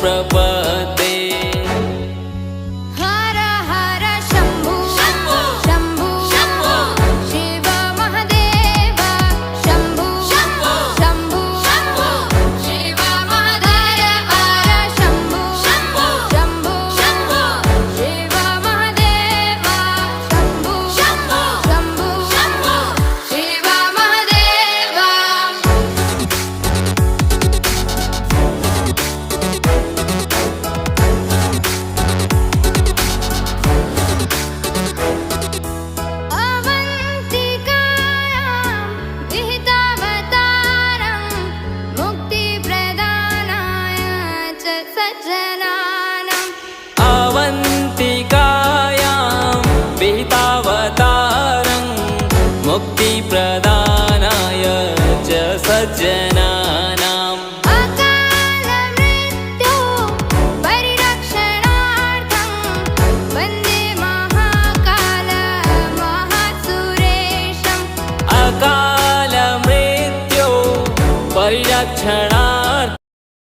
प्रपद्ये। हर हर शम्भु शम्भु शम्भु शम्भु शिव महादेव शम्भु शम्भु शम्भु शम्भु शिव महादेव हर शम्भु शम्भु शम्भु शम्भु शिव महादेव शम्भु शम्भु शम्भु शम्भु शिव महादेव। अवन्तिकायां विहितावतारं मुक्तिप्रदानाय च सज्जना